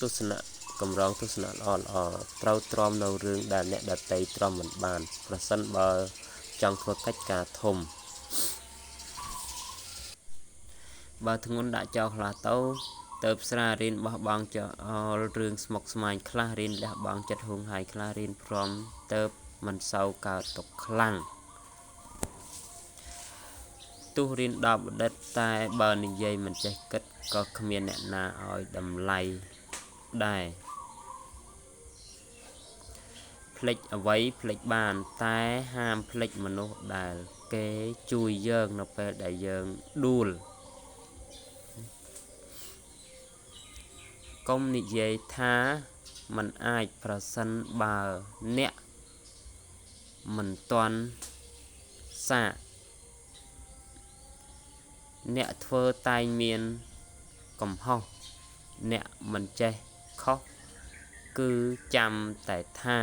ទស្សនៈកម្រងទស្សនៈល្អត្រូវទ្រាំនៅរឿងដែលអ្នកដតីទ្រាំមិនបានប្រសិនបើចង់ធ្វើកិច្ចការធំបើធ្ងន់ដាក់ចោលខ្លះទៅស្រារៀនបោះបង់ចោលរឿងស្មុគស្មាញខ្លះរៀនលះបង់ចិត្តហួងហើយខ្លះរៀនព្រមទៅមិនសូវកើតទុកខ្លាំងទោះរៀនដល់បណ្ឌិតតែបើនិយាយមិនចេះគិតក៏គ្មានអ្នកណាឲ្យតម្លៃដែរភ្លេចអ្វីភ្លេចបានតែហាមភ្លេចមនុស្សដែលគេជួយយើងនៅពេលដែលយើងដួលកុំនិយាយថាมันអាចប្រសិនបើអ្នកមិនទាន់សាកអ្នកធ្វើតែងមានកំហុសអ្នកមិនចេះខុសគឺចាំតែថា